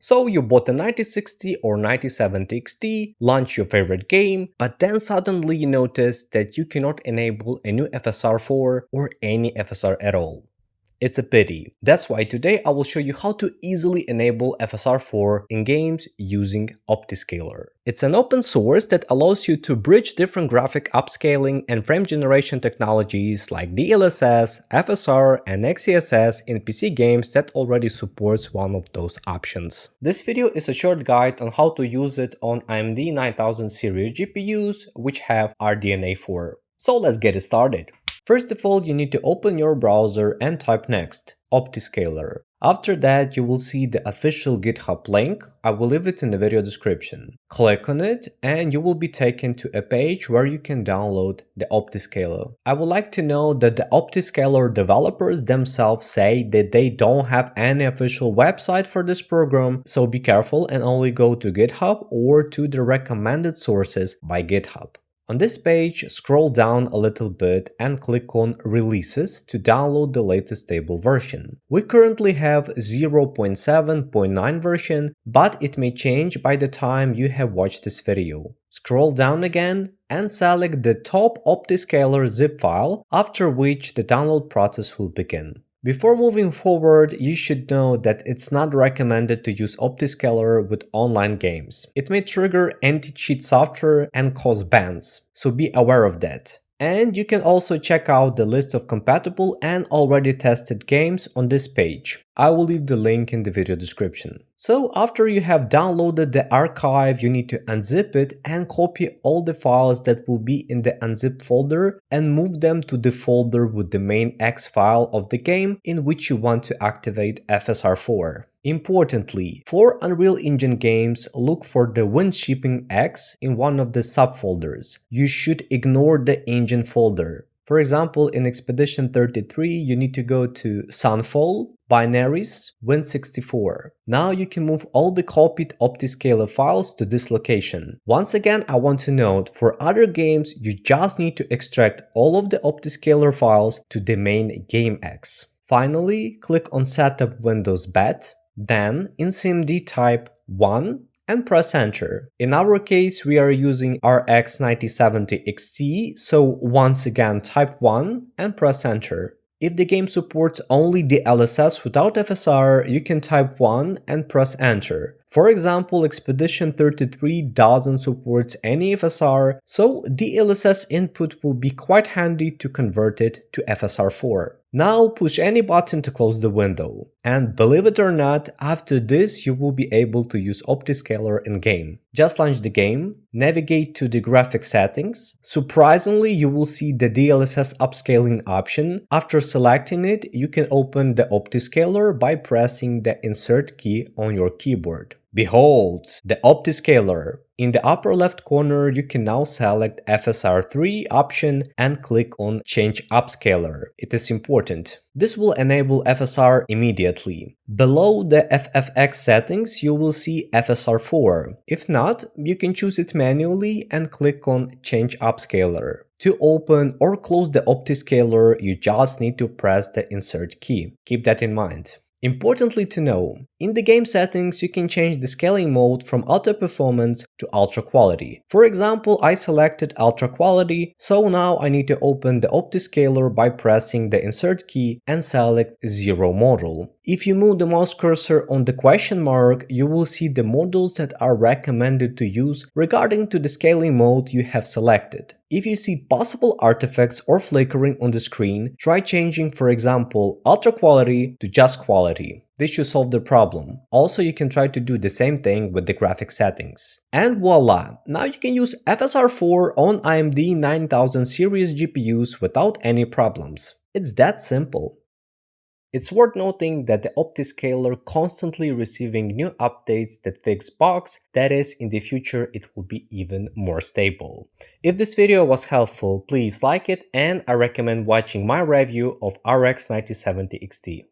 So you bought a 9060 or 9070 XT, launched your favorite game, but then suddenly you notice that you cannot enable a new FSR 4 or any FSR at all. It's a pity. That's why today I will show you how to easily enable FSR 4 in games using OptiScaler. It's an open source that allows you to bridge different graphic upscaling and frame generation technologies like DLSS, FSR, and XeSS in PC games that already supports one of those options. This video is a short guide on how to use it on AMD 9000 series GPUs which have RDNA 4. So let's get it started. First of all, you need to open your browser and type next, OptiScaler. After that, you will see the official GitHub link. I will leave it in the video description. Click on it and you will be taken to a page where you can download the OptiScaler. I would like to know that the OptiScaler developers themselves say that they don't have any official website for this program, so be careful and only go to GitHub or to the recommended sources by GitHub. On this page, scroll down a little bit and click on Releases to download the latest stable version. We currently have 0.7.9 version, but it may change by the time you have watched this video. Scroll down again and select the top OptiScaler zip file, after which the download process will begin. Before moving forward, you should know that it's not recommended to use OptiScaler with online games. It may trigger anti-cheat software and cause bans, so be aware of that. And you can also check out the list of compatible and already tested games on this page. I will leave the link in the video description. So after you have downloaded the archive, you need to unzip it and copy all the files that will be in the unzip folder and move them to the folder with the main X file of the game in which you want to activate FSR 4. Importantly, for Unreal Engine games, look for the WinShipping X in one of the subfolders. You should ignore the engine folder. For example, in Expedition 33, you need to go to Sunfall, Binaries, Win64. Now you can move all the copied OptiScaler files to this location. Once again, I want to note, for other games, you just need to extract all of the OptiScaler files to the main GameX. Finally, click on Setup Windows BAT. Then, in CMD type 1 and press enter. In our case, we are using RX 9070 XT, so once again type 1 and press enter. If the game supports only DLSS without FSR, you can type 1 and press enter. For example, Expedition 33 doesn't support any FSR, so DLSS input will be quite handy to convert it to FSR 4. Now push any button to close the window. And believe it or not, after this you will be able to use OptiScaler in-game. Just launch the game, navigate to the graphic settings. Surprisingly, you will see the DLSS upscaling option. After selecting it, you can open the OptiScaler by pressing the Insert key on your keyboard. Behold, the OptiScaler. In the upper left corner, you can now select FSR 3 option and click on Change Upscaler. It is important. This will enable FSR immediately. Below the FFX settings, you will see FSR 4. If not, you can choose it manually and click on Change Upscaler. To open or close the OptiScaler, you just need to press the Insert key. Keep that in mind. Importantly to know, in the game settings you can change the scaling mode from Ultra Performance to Ultra Quality. For example, I selected Ultra Quality, so now I need to open the OptiScaler by pressing the Insert key and select 0 model. If you move the mouse cursor on the question mark, you will see the models that are recommended to use regarding to the scaling mode you have selected. If you see possible artifacts or flickering on the screen, try changing, for example, Ultra Quality to Just Quality. This should solve the problem. Also, you can try to do the same thing with the graphic settings. And voila! Now you can use FSR 4 on AMD 9000 series GPUs without any problems. It's that simple. It's worth noting that the OptiScaler constantly receiving new updates that fix bugs, that is, in the future it will be even more stable. If this video was helpful, please like it, and I recommend watching my review of RX 9070 XT.